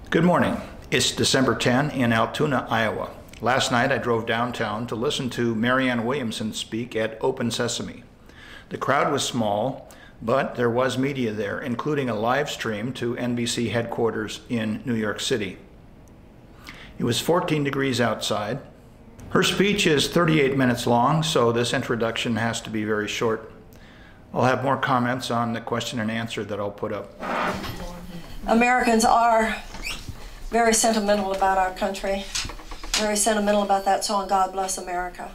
Good morning. It's December 10 in Altoona, Iowa. Last night I drove downtown to listen to Marianne Williamson speak at Open Sesame. The crowd was small, but there was media there, including a live stream to NBC headquarters in New York City. It was 14 degrees outside. Her speech is 38 minutes long, so this introduction has to be very short. I'll have more comments on the question and answer that I'll put up. Americans are very sentimental about our country, very sentimental about that song, God Bless America.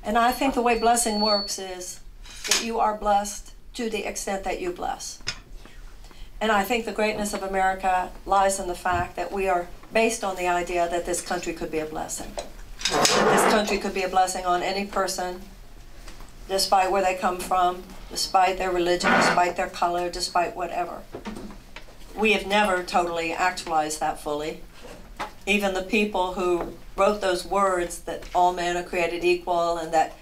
And I think the way blessing works is that you are blessed to the extent that you bless. And I think the greatness of America lies in the fact that we are based on the idea that this country could be a blessing. That this country could be a blessing on any person, despite where they come from, despite their religion, despite their color, despite whatever. We have never totally actualized that fully. Even the people who wrote those words that all men are created equal and that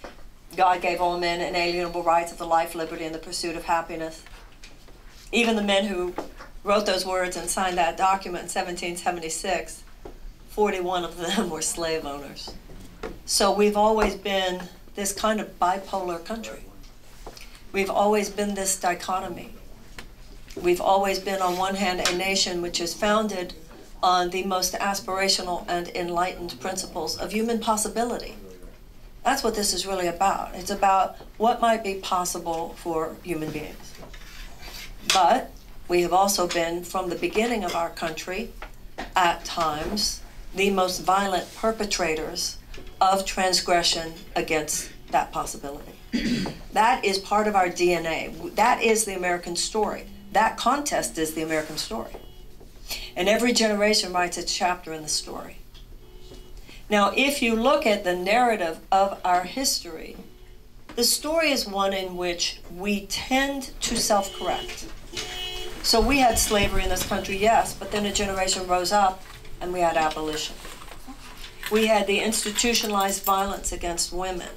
God gave all men inalienable rights of the life, liberty, and the pursuit of happiness. Even the men who wrote those words and signed that document in 1776, 41 of them were slave owners. So we've always been this kind of bipolar country. We've always been this dichotomy. We've always been, on one hand, a nation which is founded on the most aspirational and enlightened principles of human possibility. That's what this is really about. It's about what might be possible for human beings. But we have also been, from the beginning of our country, at times, the most violent perpetrators of transgression against that possibility. That is part of our DNA. That is the American story. That contest is the American story. And every generation writes its chapter in the story. Now, if you look at the narrative of our history, the story is one in which we tend to self-correct. So we had slavery in this country, yes, but then a generation rose up and we had abolition. We had the institutionalized violence against women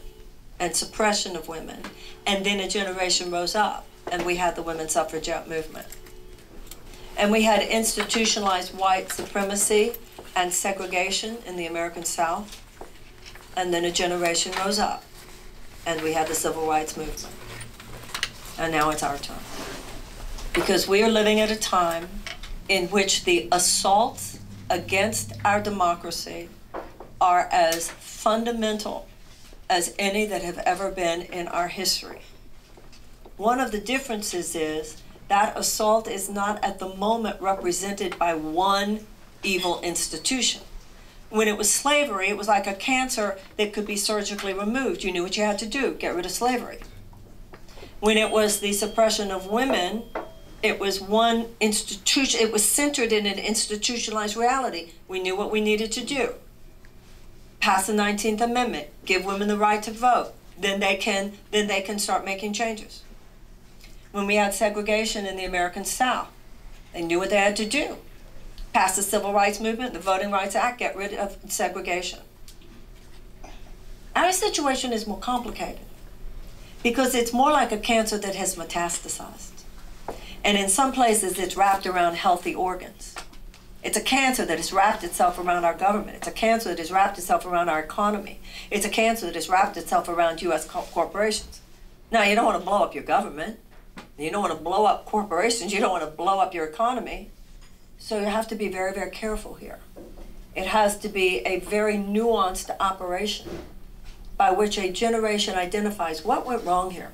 and suppression of women, and then a generation rose up and we had the women's suffragette movement. And we had institutionalized white supremacy and segregation in the American South, and then a generation rose up and we had the civil rights movement. And now it's our turn. Because we are living at a time in which the assaults against our democracy are as fundamental as any that have ever been in our history. One of the differences is that assault is not at the moment represented by one evil institution. When it was slavery, it was like a cancer that could be surgically removed. You knew what you had to do, get rid of slavery. When it was the suppression of women, it was one institution, it was centered in an institutionalized reality. We knew what we needed to do. Pass the 19th Amendment, give women the right to vote, then they can start making changes. When we had segregation in the American South, they knew what they had to do. Pass the Civil Rights Movement, the Voting Rights Act, get rid of segregation. Our situation is more complicated because it's more like a cancer that has metastasized. And in some places, it's wrapped around healthy organs. It's a cancer that has wrapped itself around our government. It's a cancer that has wrapped itself around our economy. It's a cancer that has wrapped itself around U.S. corporations. Now, you don't want to blow up your government. You don't want to blow up corporations. You don't want to blow up your economy. So you have to be very, very careful here. It has to be a very nuanced operation by which a generation identifies what went wrong here.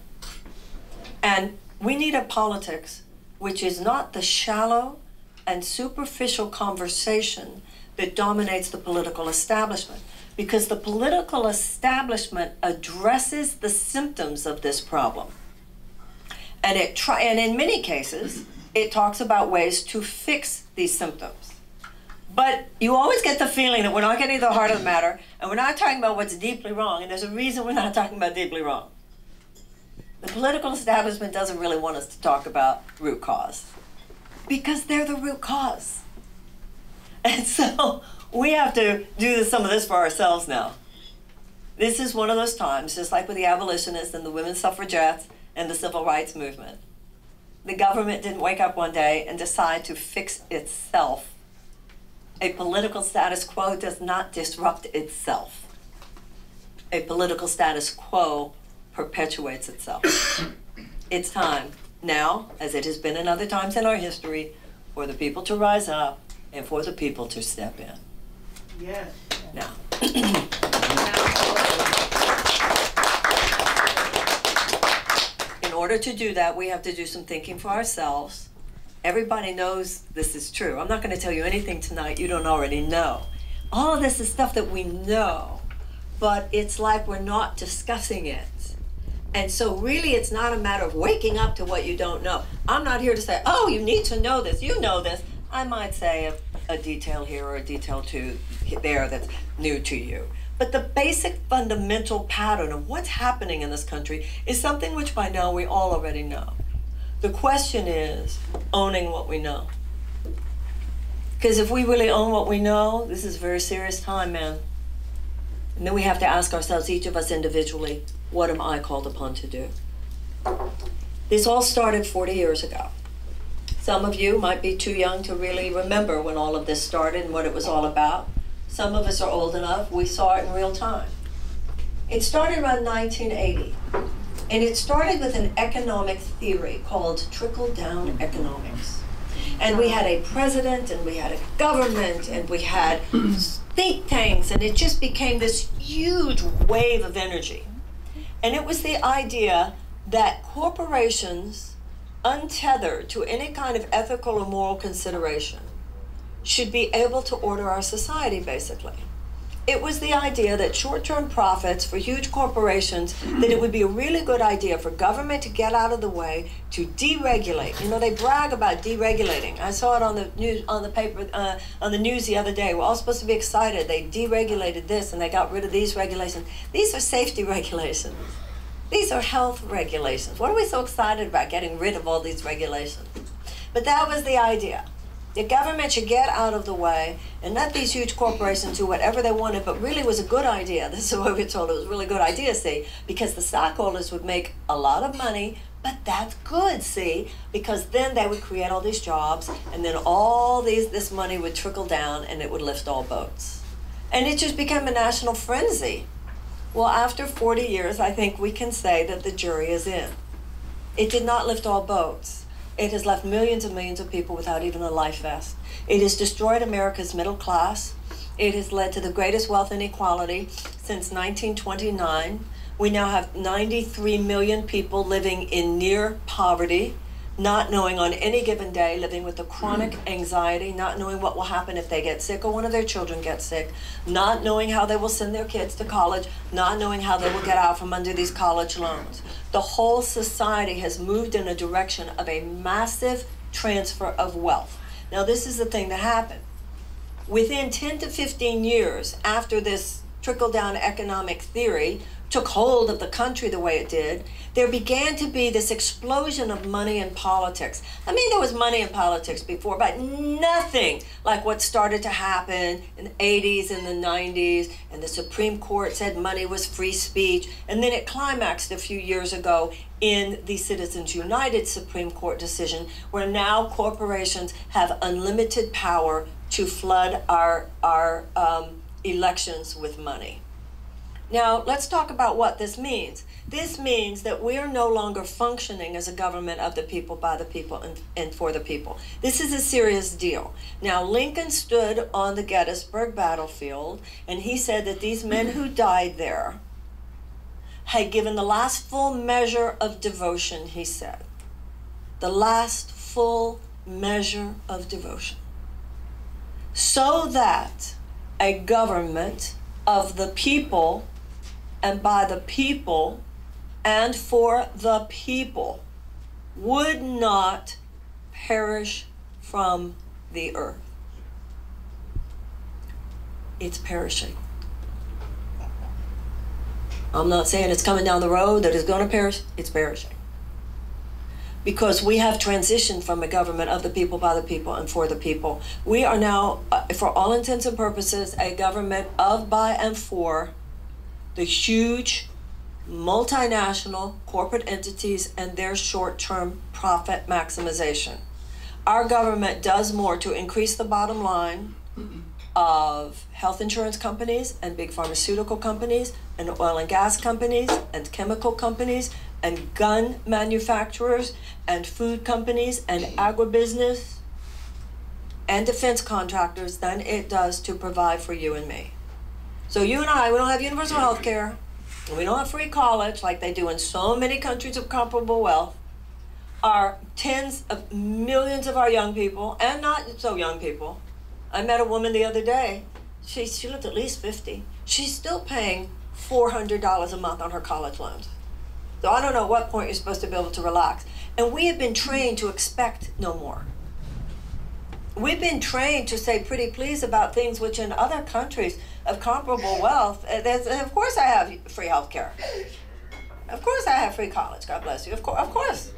And we need a politics which is not the shallow and superficial conversation that dominates the political establishment, because the political establishment addresses the symptoms of this problem. And in many cases, it talks about ways to fix these symptoms. But you always get the feeling that we're not getting to the heart of the matter, and we're not talking about what's deeply wrong, and there's a reason we're not talking about deeply wrong. The political establishment doesn't really want us to talk about root cause, because they're the root cause. And so we have to do some of this for ourselves now. This is one of those times, just like with the abolitionists and the women's suffragettes and the civil rights movement. The government didn't wake up one day and decide to fix itself. A political status quo does not disrupt itself. A political status quo perpetuates itself. It's time now, as it has been in other times in our history, for the people to rise up and for the people to step in. Yes. Now. In order to do that, we have to do some thinking for ourselves. Everybody knows this is true. I'm not going to tell you anything tonight you don't already know. All of this is stuff that we know, but it's like we're not discussing it. And so really it's not a matter of waking up to what you don't know. I'm not here to say, oh, you need to know this, you know this. I might say a detail here or a detail two there that's new to you. But the basic fundamental pattern of what's happening in this country is something which by now we all already know. The question is owning what we know. Because if we really own what we know, this is a very serious time, man. And then we have to ask ourselves, each of us individually, what am I called upon to do? This all started 40 years ago. Some of you might be too young to really remember when all of this started and what it was all about. Some of us are old enough, we saw it in real time. It started around 1980. And it started with an economic theory called trickle-down economics. And we had a president, and we had a government, and we had think tanks, and it just became this huge wave of energy. And it was the idea that corporations, untethered to any kind of ethical or moral consideration, should be able to order our society, basically. It was the idea that short-term profits for huge corporations, that it would be a really good idea for government to get out of the way, to deregulate. You know, they brag about deregulating. I saw it on the news, on the paper, on the news the other day. We're all supposed to be excited. They deregulated this and they got rid of these regulations. These are safety regulations. These are health regulations. What are we so excited about, getting rid of all these regulations? But that was the idea. The government should get out of the way and let these huge corporations do whatever they wanted, but really was a good idea. This is what we were told, it was a really good idea, see, because the stockholders would make a lot of money, but that's good, see, because then they would create all these jobs, and then all this money would trickle down and it would lift all boats. And it just became a national frenzy. Well, after 40 years, I think we can say that the jury is in. It did not lift all boats. It has left millions and millions of people without even a life vest. It has destroyed America's middle class. It has led to the greatest wealth inequality since 1929. We now have 93 million people living in near poverty, not knowing on any given day, living with a chronic anxiety, not knowing what will happen if they get sick or one of their children gets sick, not knowing how they will send their kids to college, not knowing how they will get out from under these college loans. The whole society has moved in a direction of a massive transfer of wealth. Now, this is the thing that happened. Within 10 to 15 years after this trickle-down economic theory took hold of the country the way it did, there began to be this explosion of money in politics. I mean, there was money in politics before, but nothing like what started to happen in the 80s and the 90s, and the Supreme Court said money was free speech, and then it climaxed a few years ago in the Citizens United Supreme Court decision, where now corporations have unlimited power to flood our elections with money. Now, let's talk about what this means. This means that we are no longer functioning as a government of the people, by the people, and for the people. This is a serious deal. Now, Lincoln stood on the Gettysburg battlefield, and he said that these men who died there had given the last full measure of devotion, he said. The last full measure of devotion. So that a government of the people and by the people and for the people would not perish from the earth. It's perishing. I'm not saying it's coming down the road that it's going to perish. It's perishing. Because we have transitioned from a government of the people, by the people, and for the people. We are now, for all intents and purposes, a government of, by, and for the huge multinational corporate entities and their short-term profit maximization. Our government does more to increase the bottom line of health insurance companies and big pharmaceutical companies and oil and gas companies and chemical companies and gun manufacturers and food companies and agribusiness and defense contractors than it does to provide for you and me. So you and I, we don't have universal health care, and we don't have free college like they do in so many countries of comparable wealth. Our tens of millions of our young people, and not so young people. I met a woman the other day. She looked at least 50. She's still paying $400 a month on her college loans. So I don't know what point you're supposed to be able to relax. And we have been trained to expect no more. We've been trained to say pretty please about things which in other countries of comparable wealth, of course I have free health care. Of course I have free college, God bless you. Of course.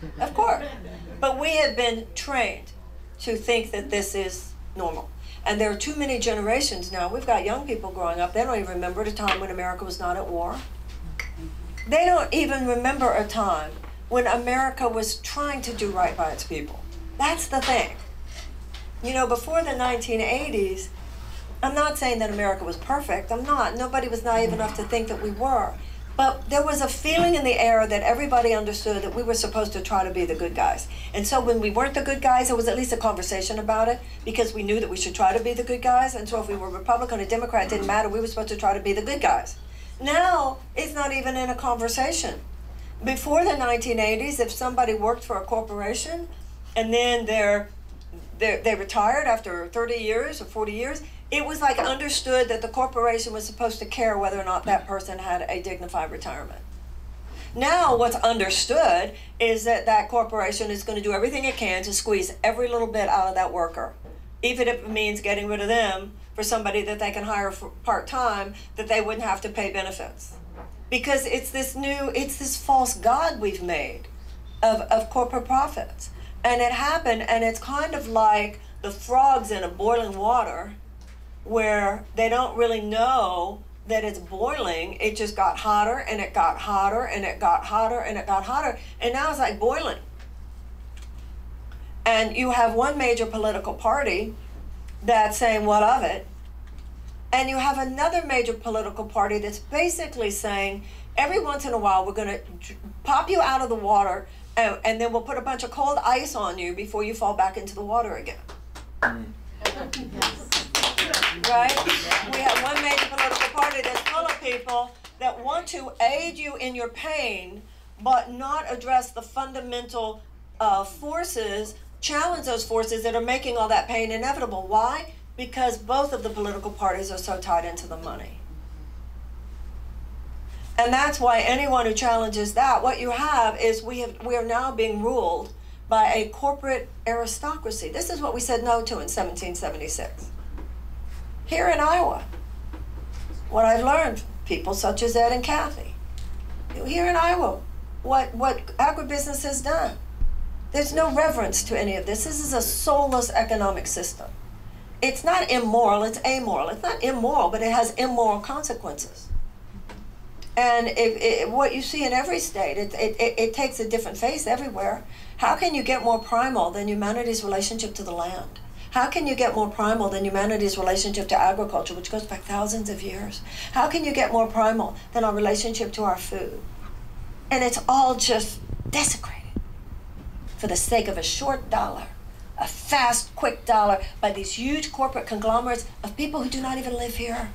But we have been trained to think that this is normal. And there are too many generations now. We've got young people growing up. They don't even remember a time when America was not at war. They don't even remember a time when America was trying to do right by its people. That's the thing. You know, before the 1980s, I'm not saying that America was perfect. I'm not. Nobody was naive enough to think that we were. But there was a feeling in the air that everybody understood that we were supposed to try to be the good guys. And so when we weren't the good guys, there was at least a conversation about it because we knew that we should try to be the good guys. And so if we were Republican or Democrat, it didn't matter. We were supposed to try to be the good guys. Now, it's not even in a conversation. Before the 1980s, if somebody worked for a corporation and then they retired after 30 years or 40 years, it was like understood that the corporation was supposed to care whether or not that person had a dignified retirement. Now what's understood is that that corporation is going to do everything it can to squeeze every little bit out of that worker, even if it means getting rid of them for somebody that they can hire for part-time that they wouldn't have to pay benefits. Because it's this false god we've made of corporate profits. And it happened, and it's kind of like the frogs in a boiling water where they don't really know that it's boiling. It just got hotter and it got hotter and it got hotter and it got hotter, and now it's like boiling. And you have one major political party that's saying, what of it? And you have another major political party that's basically saying, every once in a while we're going to pop you out of the water and then we'll put a bunch of cold ice on you before you fall back into the water again. Right? We have one major political party that's full of people that want to aid you in your pain, but not address the fundamental forces, challenge those forces that are making all that pain inevitable. Why? Because both of the political parties are so tied into the money. And that's why anyone who challenges that, what you have is we are now being ruled by a corporate aristocracy. This is what we said no to in 1776. Here in Iowa, what I've learned, people such as Ed and Kathy, here in Iowa, what agribusiness has done. There's no reverence to any of this. This is a soulless economic system. It's not immoral, it's amoral. It's not immoral, but it has immoral consequences. And what you see in every state, it takes a different face everywhere. How can you get more primal than humanity's relationship to the land? How can you get more primal than humanity's relationship to agriculture, which goes back thousands of years? How can you get more primal than our relationship to our food? And it's all just desecrated for the sake of a short dollar, a fast, quick dollar by these huge corporate conglomerates of people who do not even live here.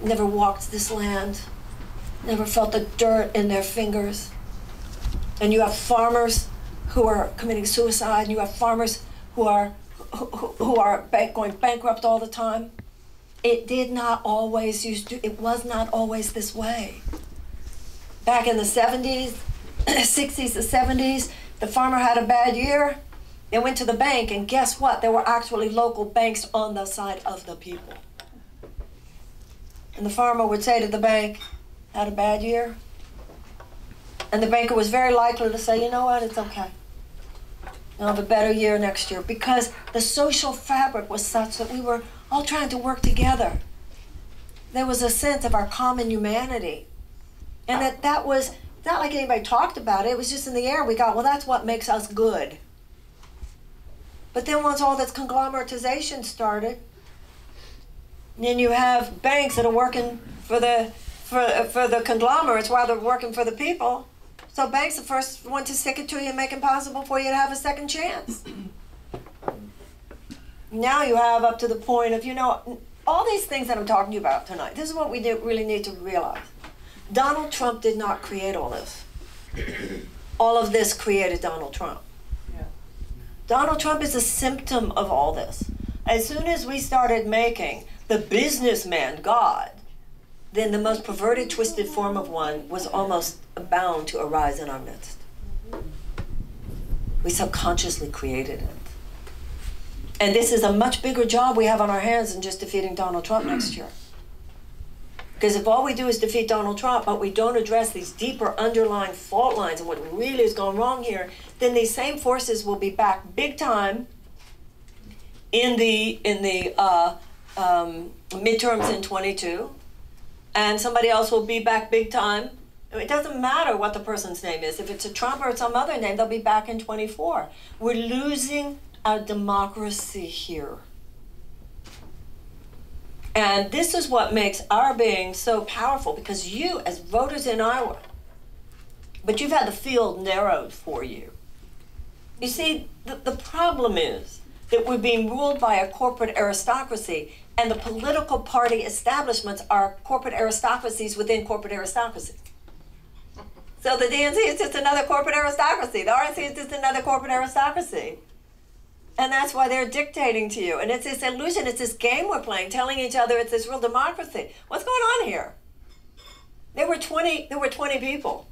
Never walked this land, never felt the dirt in their fingers. And you have farmers who are committing suicide, and you have farmers who are going bankrupt all the time. It did not always it was not always this way. Back in the 70s, 60s, the 70s, the farmer had a bad year. They went to the bank, and guess what? There were actually local banks on the side of the people. And the farmer would say to the bank, had a bad year? And the banker was very likely to say, you know what, it's okay. You'll have a better year next year, because the social fabric was such that we were all trying to work together. There was a sense of our common humanity. And that was not like anybody talked about it. It was just in the air. We got, well, that's what makes us good. But then once all this conglomeratization started, And then you have banks that are working for the conglomerates while they're working for the people. So banks are the first one to stick it to you and make it possible for you to have a second chance. Now you have up to the point of, you know, all these things that I'm talking to you about tonight. This is what we really need to realize. Donald Trump did not create all this. All of this created Donald Trump. Yeah. Donald Trump is a symptom of all this. As soon as we started making the businessman God, then the most perverted, twisted form of one was almost bound to arise in our midst. We subconsciously created it. And this is a much bigger job we have on our hands than just defeating Donald Trump next year. Because if all we do is defeat Donald Trump, but we don't address these deeper underlying fault lines and what really is going wrong here, then these same forces will be back big time in the midterms in 22. And somebody else will be back big time. It doesn't matter what the person's name is. If it's a Trump or some other name, they'll be back in 24. We're losing our democracy here. And this is what makes our being so powerful, because you, as voters in Iowa, but you've had the field narrowed for you. You see, the problem is that we're being ruled by a corporate aristocracy, and the political party establishments are corporate aristocracies within corporate aristocracies. So the DNC is just another corporate aristocracy. The RNC is just another corporate aristocracy. And that's why they're dictating to you. And it's this illusion, it's this game we're playing, telling each other it's this real democracy. What's going on here? There were 20 people.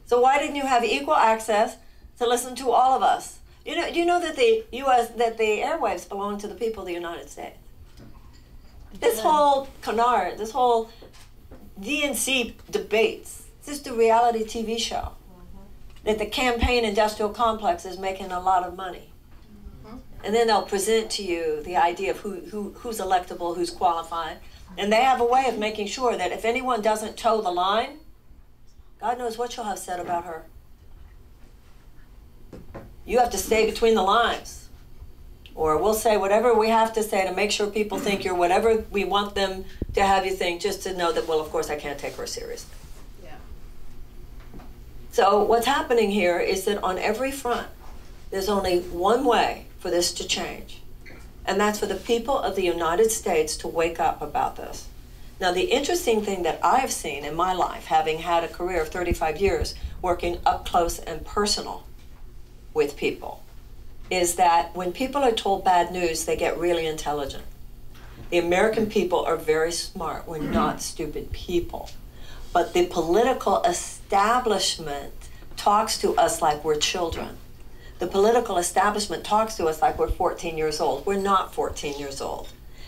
So why didn't you have equal access to listen to all of us? You know that the airwaves belong to the people of the United States. This whole canard, this whole DNC debates, it's just a reality TV show that the campaign industrial complex is making a lot of money. And then they'll present to you the idea of who's electable, who's qualified. And they have a way of making sure that if anyone doesn't toe the line, God knows what you'll have said about her. You have to stay between the lines. Or we'll say whatever we have to say to make sure people think you're whatever we want them to have you think, just to know that, well, of course, I can't take her seriously. Yeah. So what's happening here is that on every front, there's only one way for this to change. And that's for the people of the United States to wake up about this. Now, the interesting thing that I've seen in my life, having had a career of 35 years working up close and personal with people, is that when people are told bad news, they get really intelligent. The American people are very smart. We're not stupid people. But the political establishment talks to us like we're children. The political establishment talks to us like we're 14 years old. We're not 14 years old.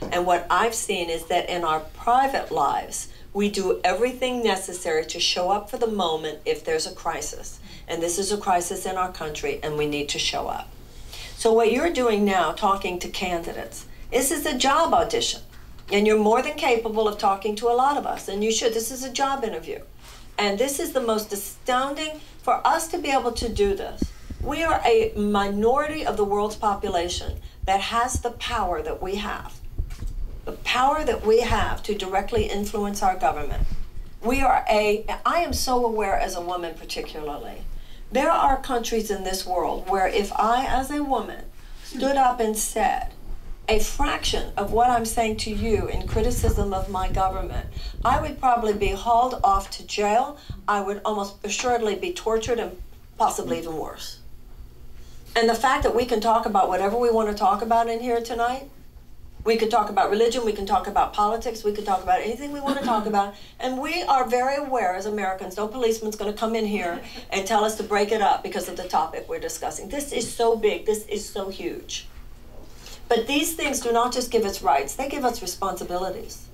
And what I've seen is that in our private lives, we do everything necessary to show up for the moment if there's a crisis. And this is a crisis in our country, and we need to show up. So what you're doing now, talking to candidates, this is a job audition. And you're more than capable of talking to a lot of us, and you should. This is a job interview. And this is the most astounding, for us to be able to do this. We are a minority of the world's population that has the power that we have. The power that we have to directly influence our government. I am so aware as a woman particularly, there are countries in this world where if I, as a woman, stood up and said a fraction of what I'm saying to you in criticism of my government, I would probably be hauled off to jail. I would almost assuredly be tortured and possibly even worse. And the fact that we can talk about whatever we want to talk about in here tonight, we could talk about religion, we can talk about politics, we could talk about anything we want to talk about. And we are very aware as Americans, no policeman's going to come in here and tell us to break it up because of the topic we're discussing. This is so big, this is so huge. But these things do not just give us rights, they give us responsibilities.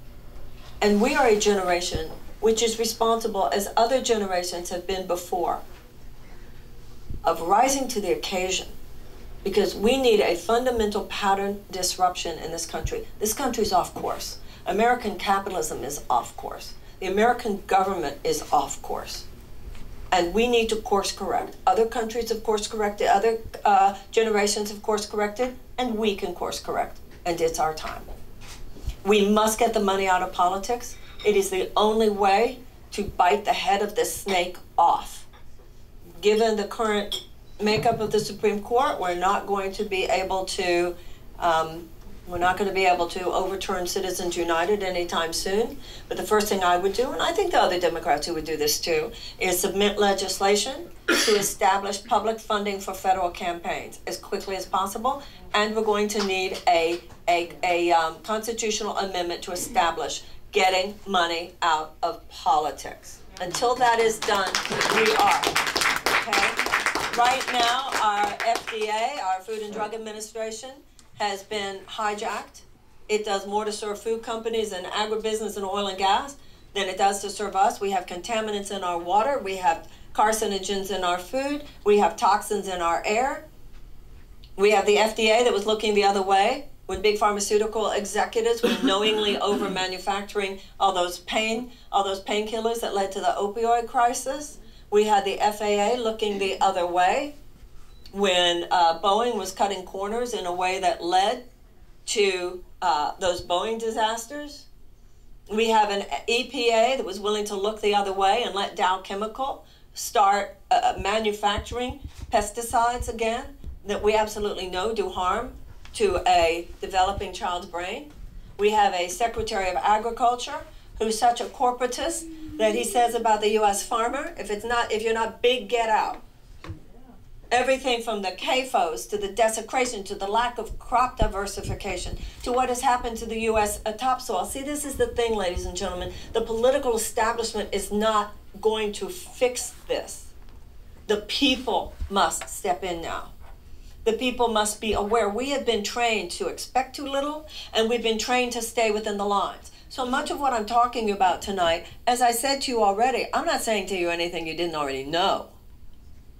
And we are a generation which is responsible, as other generations have been before, of rising to the occasion, because we need a fundamental pattern disruption in this country. This country's off course. American capitalism is off course. The American government is off course. And we need to course correct. Other countries have course corrected, other generations have course corrected, and we can course correct. And it's our time. We must get the money out of politics. It is the only way to bite the head of this snake off. Given the current makeup of the Supreme Court, we're not going to be able to overturn Citizens United anytime soon. But the first thing I would do, and I think the other Democrats who would do this too, is submit legislation to establish public funding for federal campaigns as quickly as possible. And we're going to need a constitutional amendment to establish getting money out of politics. Until that is done, we are. Okay? Right now, our FDA, our Food and Drug Administration, has been hijacked. It does more to serve food companies and agribusiness and oil and gas than it does to serve us. We have contaminants in our water. We have carcinogens in our food. We have toxins in our air. We have the FDA that was looking the other way when big pharmaceutical executives were knowingly over manufacturing all those painkillers that led to the opioid crisis. We had the FAA looking the other way when Boeing was cutting corners in a way that led to those Boeing disasters. We have an EPA that was willing to look the other way and let Dow Chemical start manufacturing pesticides again that we absolutely know do harm to a developing child's brain. We have a Secretary of Agriculture who's such a corporatist that he says about the U.S. farmer, if you're not big, get out. Everything from the CAFOs to the desecration to the lack of crop diversification to what has happened to the U.S. topsoil. See, this is the thing, ladies and gentlemen. The political establishment is not going to fix this. The people must step in now. The people must be aware. We have been trained to expect too little, and we've been trained to stay within the lines. So much of what I'm talking about tonight, as I said to you already, I'm not saying to you anything you didn't already know.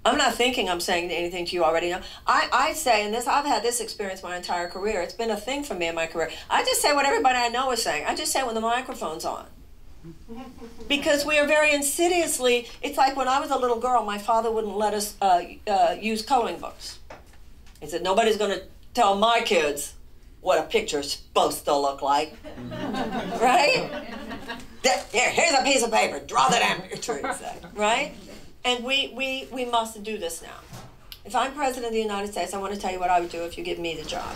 I'm not thinking I'm saying anything to you already know. I say, and I've had this experience my entire career. It's been a thing for me in my career. I just say what everybody I know is saying. I just say it when the microphone's on. Because we are very insidiously, it's like when I was a little girl, my father wouldn't let us use coloring books. He said, nobody's going to tell my kids what a picture's supposed to look like. Right? Here's a piece of paper. Draw the damn picture, he'd say. Right? And we must do this now. If I'm President of the United States, I want to tell you what I would do if you give me the job.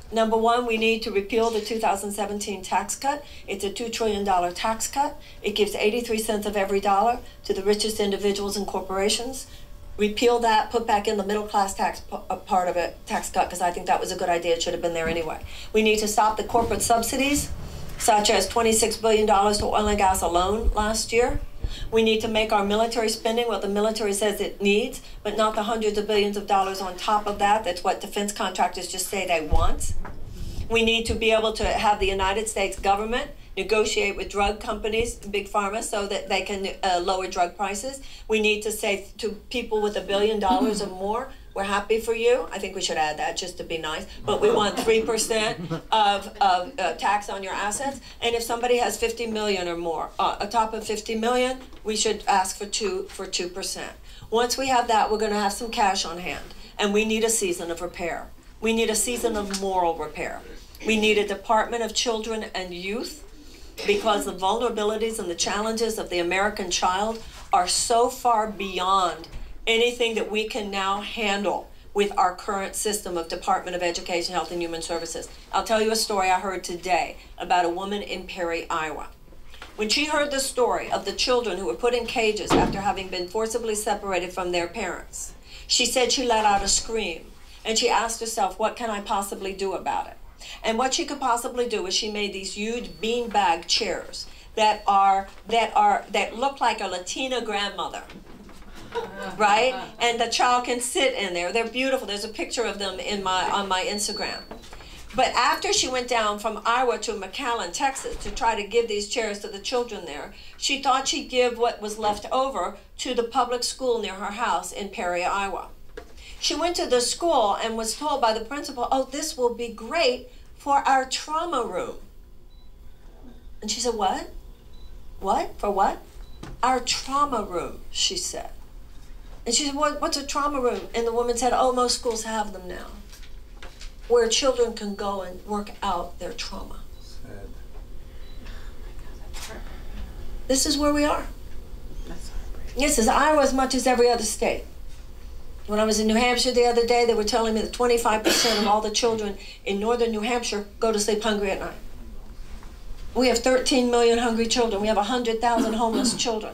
Number one, we need to repeal the 2017 tax cut. It's a $2 trillion tax cut. It gives 83 cents of every dollar to the richest individuals and corporations. Repeal that, put back in the middle class tax part of it, tax cut, because I think that was a good idea. It should have been there anyway. We need to stop the corporate subsidies, such as $26 billion to oil and gas alone last year. We need to make our military spending what the military says it needs, but not the hundreds of billions of dollars on top of that. That's what defense contractors just say they want. We need to be able to have the United States government negotiate with drug companies, big pharma, so that they can lower drug prices. We need to say to people with $1 billion or more, we're happy for you. I think we should add that just to be nice. But we want 3% of tax on your assets. And if somebody has 50 million or more, on top of 50 million, we should ask for 2%. Once we have that, we're going to have some cash on hand. And we need a season of repair. We need a season of moral repair. We need a Department of Children and Youth, because the vulnerabilities and the challenges of the American child are so far beyond anything that we can now handle with our current system of Department of Education, Health, and Human Services. I'll tell you a story I heard today about a woman in Perry, Iowa. When she heard the story of the children who were put in cages after having been forcibly separated from their parents, she said she let out a scream, and she asked herself, what can I possibly do about it? And what she could possibly do is she made these huge beanbag chairs that look like a Latina grandmother, right? And the child can sit in there. They're beautiful. There's a picture of them on my Instagram. But after she went down from Iowa to McAllen, Texas, to try to give these chairs to the children there, she thought she'd give what was left over to the public school near her house in Perry, Iowa. She went to the school and was told by the principal, oh, this will be great for our trauma room. And she said, what? What? For what? Our trauma room, she said. And she said, what's a trauma room? And the woman said, oh, most schools have them now, where children can go and work out their trauma. Sad. This is where we are. This is Iowa as much as every other state. When I was in New Hampshire the other day, they were telling me that 25% of all the children in northern New Hampshire go to sleep hungry at night. We have 13 million hungry children. We have 100,000 homeless children.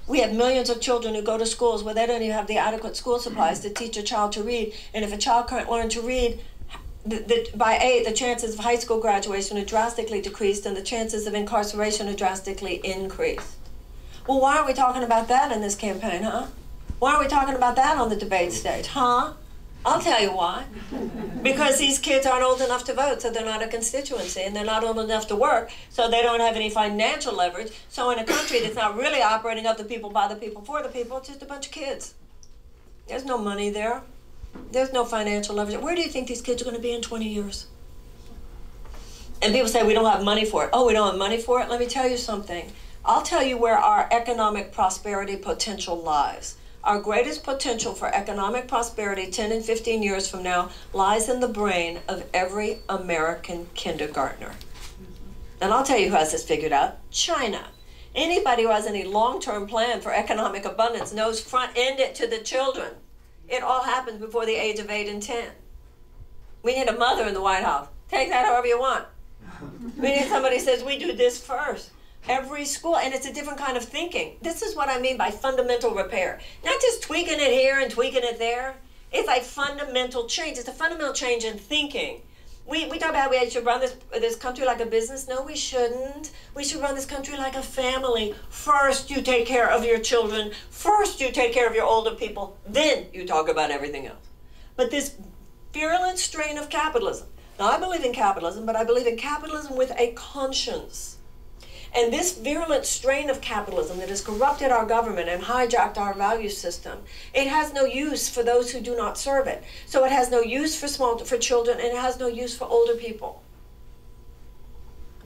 We have millions of children who go to schools where they don't even have the adequate school supplies to teach a child to read. And if a child can't learn to read, by 8, the chances of high school graduation are drastically decreased and the chances of incarceration are drastically increased. Well, why aren't we talking about that in this campaign, huh? Why aren't we talking about that on the debate stage, huh? I'll tell you why. Because these kids aren't old enough to vote, so they're not a constituency, and they're not old enough to work, so they don't have any financial leverage. So in a country that's not really operating of the people, by the people, for the people, it's just a bunch of kids. There's no money there. There's no financial leverage. Where do you think these kids are going to be in 20 years? And people say, we don't have money for it. Oh, we don't have money for it? Let me tell you something. I'll tell you where our economic prosperity potential lies. Our greatest potential for economic prosperity 10 and 15 years from now lies in the brain of every American kindergartner. And I'll tell you who has this figured out. China. Anybody who has any long-term plan for economic abundance knows front-end it to the children. It all happens before the age of 8 and 10. We need a mother in the White House. Take that however you want. We need somebody who says, we do this first. Every school, and it's a different kind of thinking. This is what I mean by fundamental repair. Not just tweaking it here and tweaking it there. It's like fundamental change. It's a fundamental change in thinking. We talk about we should run this country like a business. No, we shouldn't. We should run this country like a family. First, you take care of your children. First, you take care of your older people. Then you talk about everything else. But this virulent strain of capitalism. Now, I believe in capitalism, but I believe in capitalism with a conscience. And this virulent strain of capitalism that has corrupted our government and hijacked our value system, it has no use for those who do not serve it. So it has no use for children, and it has no use for older people.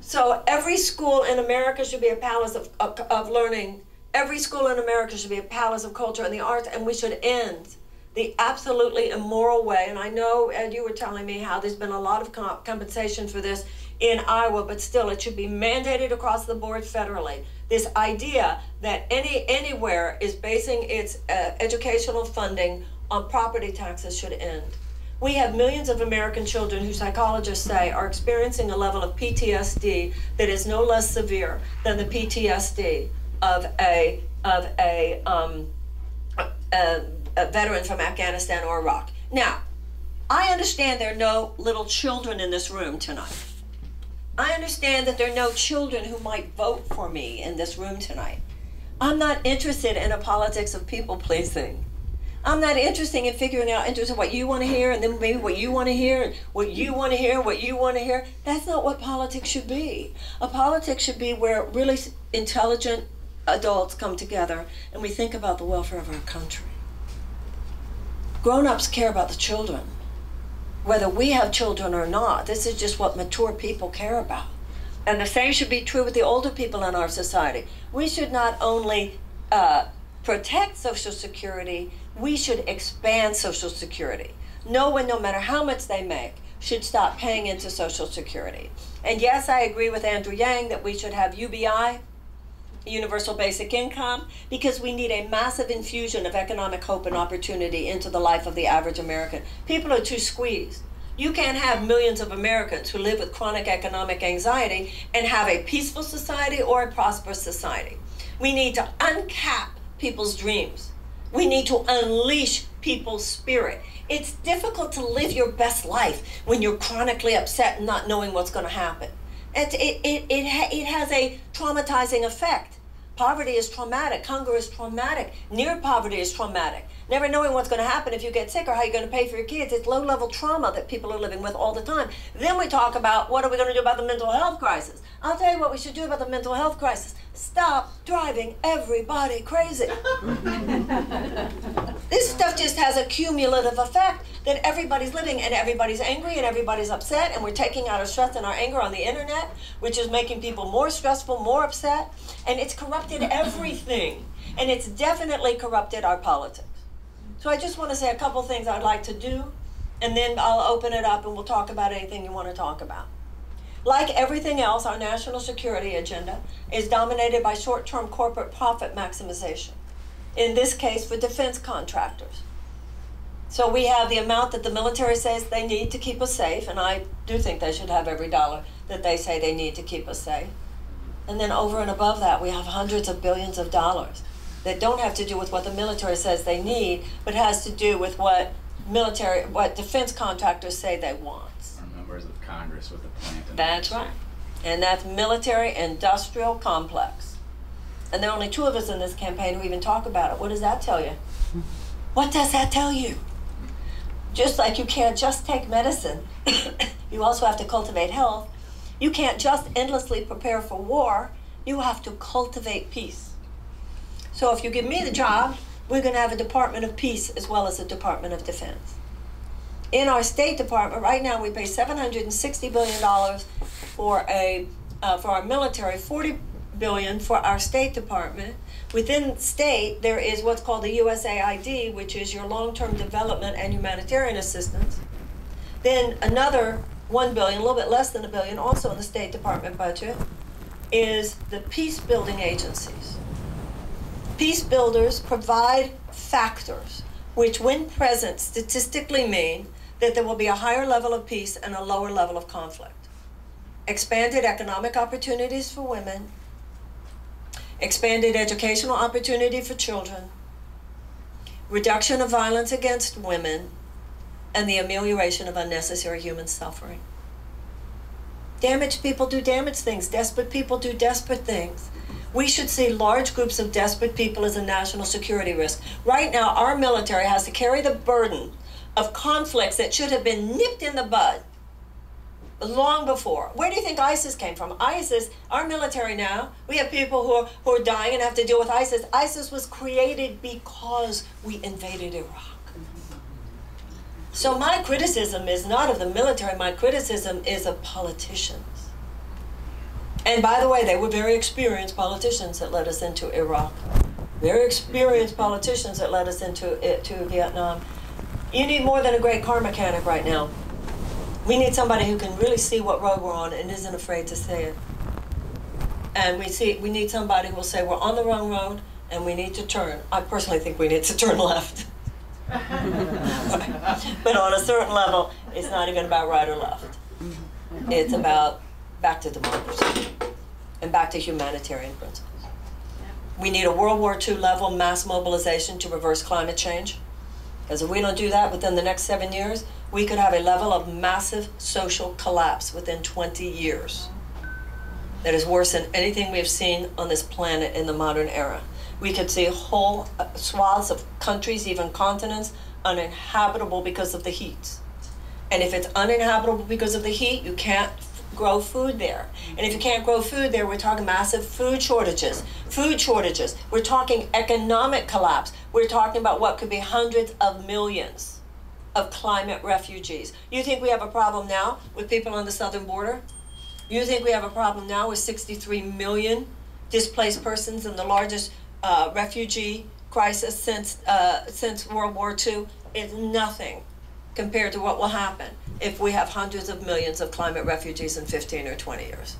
So every school in America should be a palace of learning. Every school in America should be a palace of culture and the arts, and we should end the absolutely immoral way. And I know, Ed, you were telling me how there's been a lot of compensation for this in Iowa, but still it should be mandated across the board federally. This idea that anywhere is basing its educational funding on property taxes should end. We have millions of American children who psychologists say are experiencing a level of PTSD that is no less severe than the PTSD of a veteran from Afghanistan or Iraq. Now, I understand there are no little children in this room tonight. I understand that there are no children who might vote for me in this room tonight. I'm not interested in a politics of people pleasing. I'm not interested in figuring out what you want to hear, and then maybe what you want to hear, and what you want to hear, what you want to hear. That's not what politics should be. A politics should be where really intelligent adults come together and we think about the welfare of our country. Grown-ups care about the children. Whether we have children or not, this is just what mature people care about. And the same should be true with the older people in our society. We should not only protect Social Security, we should expand Social Security. No one, no matter how much they make, should stop paying into Social Security. And yes, I agree with Andrew Yang that we should have UBI, Universal Basic Income, because we need a massive infusion of economic hope and opportunity into the life of the average American. People are too squeezed. You can't have millions of Americans who live with chronic economic anxiety and have a peaceful society or a prosperous society. We need to uncap people's dreams. We need to unleash people's spirit. It's difficult to live your best life when you're chronically upset and not knowing what's going to happen. It has a traumatizing effect. Poverty is traumatic. Hunger is traumatic. Near poverty is traumatic. Never knowing what's going to happen if you get sick or how you're going to pay for your kids. It's low-level trauma that people are living with all the time. Then we talk about what are we going to do about the mental health crisis. I'll tell you what we should do about the mental health crisis. Stop driving everybody crazy. This stuff just has a cumulative effect that everybody's living and everybody's angry and everybody's upset, and we're taking out our stress and our anger on the internet, which is making people more stressful, more upset, and it's corrupted everything. And it's definitely corrupted our politics. So I just want to say a couple things I'd like to do, and then I'll open it up and we'll talk about anything you want to talk about. Like everything else, our national security agenda is dominated by short-term corporate profit maximization. In this case, for defense contractors. So we have the amount that the military says they need to keep us safe, and I do think they should have every dollar that they say they need to keep us safe. And then over and above that, we have hundreds of billions of dollars that don't have to do with what the military says they need, but has to do with what defense contractors say they want. Or members of Congress with a plant in That's right. And that's military-industrial complex. And there are only two of us in this campaign who even talk about it. What does that tell you? What does that tell you? Just like you can't just take medicine, you also have to cultivate health. You can't just endlessly prepare for war. You have to cultivate peace. So if you give me the job, we're going to have a Department of Peace as well as a Department of Defense. In our State Department, right now we pay $760 billion for our military, $40 billion for our State Department. Within state, there is what's called the USAID, which is your long-term development and humanitarian assistance. Then another $1 billion, a little bit less than $1 billion, also in the State Department budget, is the peace-building agencies. Peace builders provide factors which, when present, statistically mean that there will be a higher level of peace and a lower level of conflict. Expanded economic opportunities for women, expanded educational opportunity for children, reduction of violence against women, and the amelioration of unnecessary human suffering. Damaged people do damaged things. Desperate people do desperate things. We should see large groups of desperate people as a national security risk. Right now, our military has to carry the burden of conflicts that should have been nipped in the bud long before. Where do you think ISIS came from? ISIS, our military now, we have people who are dying and have to deal with ISIS. ISIS was created because we invaded Iraq. So my criticism is not of the military, my criticism is of politicians. And by the way, they were very experienced politicians that led us into Iraq. Very experienced politicians that led us into Vietnam. You need more than a great car mechanic right now. We need somebody who can really see what road we're on and isn't afraid to say it. And we need somebody who will say we're on the wrong road and we need to turn. I personally think we need to turn left. But on a certain level, it's not even about right or left. It's about back to democracy and back to humanitarian principles. We need a World War II level mass mobilization to reverse climate change. Because if we don't do that within the next 7 years, we could have a level of massive social collapse within 20 years that is worse than anything we have seen on this planet in the modern era. We could see whole swaths of countries, even continents, uninhabitable because of the heat. And if it's uninhabitable because of the heat, you can't grow food there. And if you can't grow food there, we're talking massive food shortages. Food shortages. We're talking economic collapse. We're talking about what could be hundreds of millions of climate refugees. You think we have a problem now with people on the southern border? You think we have a problem now with 63 million displaced persons in the largest refugee crisis since World War II? It's nothing compared to what will happen if we have hundreds of millions of climate refugees in 15 or 20 years.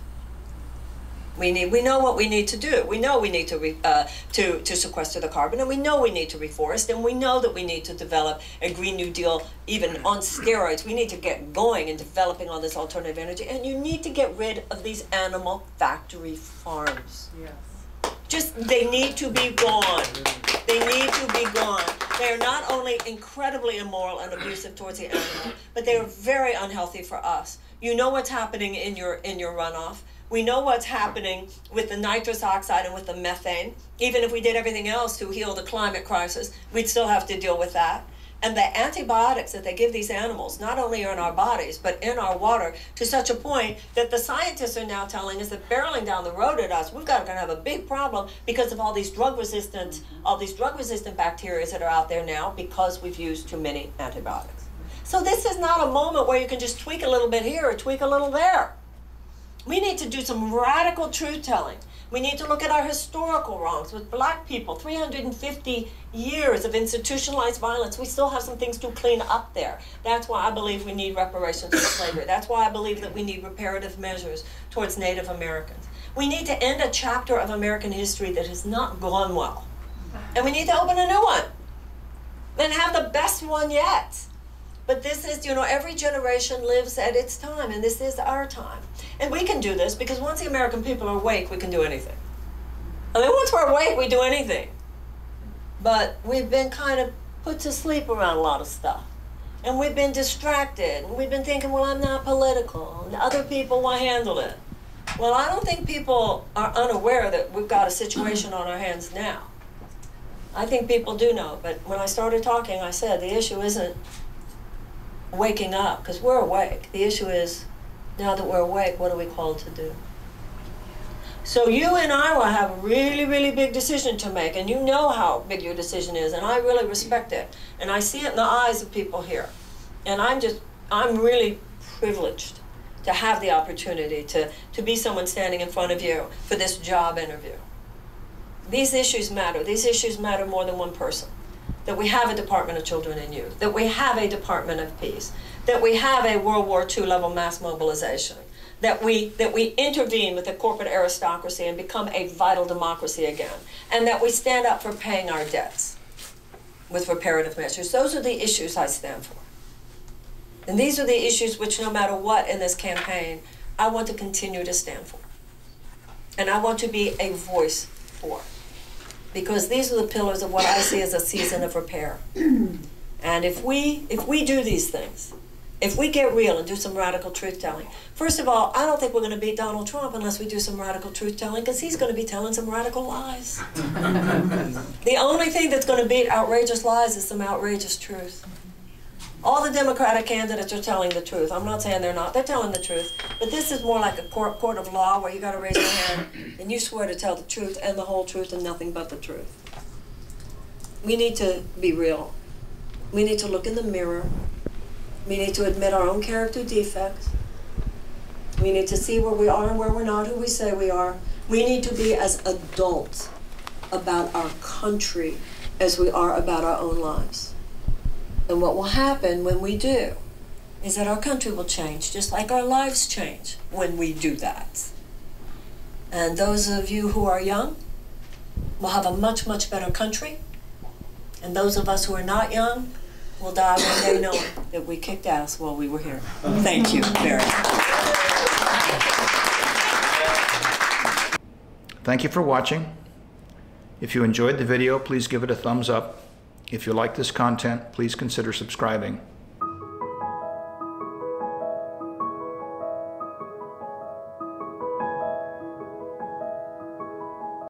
We know what we need to do. We know we need to sequester the carbon, and we know we need to reforest, and we know that we need to develop a Green New Deal, even on steroids. We need to get going in developing all this alternative energy, and you need to get rid of these animal factory farms. Yes. They need to be gone. They need to be gone. They are not only incredibly immoral and abusive towards the animal, but they are very unhealthy for us. You know what's happening in your runoff. We know what's happening with the nitrous oxide and with the methane. Even if we did everything else to heal the climate crisis, we'd still have to deal with that. And the antibiotics that they give these animals, not only are in our bodies, but in our water, to such a point that the scientists are now telling us that barreling down the road at us, we're going to have a big problem because of all these drug-resistant bacteria that are out there now because we've used too many antibiotics. So this is not a moment where you can just tweak a little bit here or tweak a little there. We need to do some radical truth-telling. We need to look at our historical wrongs with black people. 350 years of institutionalized violence. We still have some things to clean up there. That's why I believe we need reparations for slavery. That's why I believe that we need reparative measures towards Native Americans. We need to end a chapter of American history that has not gone well. And we need to open a new one and have the best one yet. But this is, you know, every generation lives at its time, and this is our time. And we can do this because once the American people are awake, we can do anything. I mean, once we're awake, we do anything. But we've been kind of put to sleep around a lot of stuff. And we've been distracted, and we've been thinking, well, I'm not political, and other people will handle it. Well, I don't think people are unaware that we've got a situation on our hands now. I think people do know, but when I started talking, I said the issue isn't waking up, because we're awake. The issue is, now that we're awake, what are we called to do? So you in Iowa have a really, really big decision to make, and you know how big your decision is, and I really respect it. And I see it in the eyes of people here. And I'm really privileged to have the opportunity to be someone standing in front of you for this job interview. These issues matter. These issues matter more than one person. That we have a Department of Children and Youth, that we have a Department of Peace, that we have a World War II level mass mobilization, that we intervene with the corporate aristocracy and become a vital democracy again, and that we stand up for paying our debts with reparative measures. Those are the issues I stand for. And these are the issues which, no matter what in this campaign, I want to continue to stand for. And I want to be a voice for. Because these are the pillars of what I see as a season of repair. And if we do these things, if we get real and do some radical truth-telling, first of all, I don't think we're going to beat Donald Trump unless we do some radical truth-telling, because he's going to be telling some radical lies. The only thing that's going to beat outrageous lies is some outrageous truth. All the Democratic candidates are telling the truth. I'm not saying they're not. They're telling the truth. But this is more like a court of law where you got to raise your hand and you swear to tell the truth and the whole truth and nothing but the truth. We need to be real. We need to look in the mirror. We need to admit our own character defects. We need to see where we are and where we're not, who we say we are. We need to be as adults about our country as we are about our own lives. And what will happen when we do is that our country will change, just like our lives change when we do that. And those of you who are young will have a much, much better country. And those of us who are not young will die one day knowing that we kicked ass while we were here. Thank you very much. Thank you for watching. If you enjoyed the video, please give it a thumbs up. If you like this content, please consider subscribing.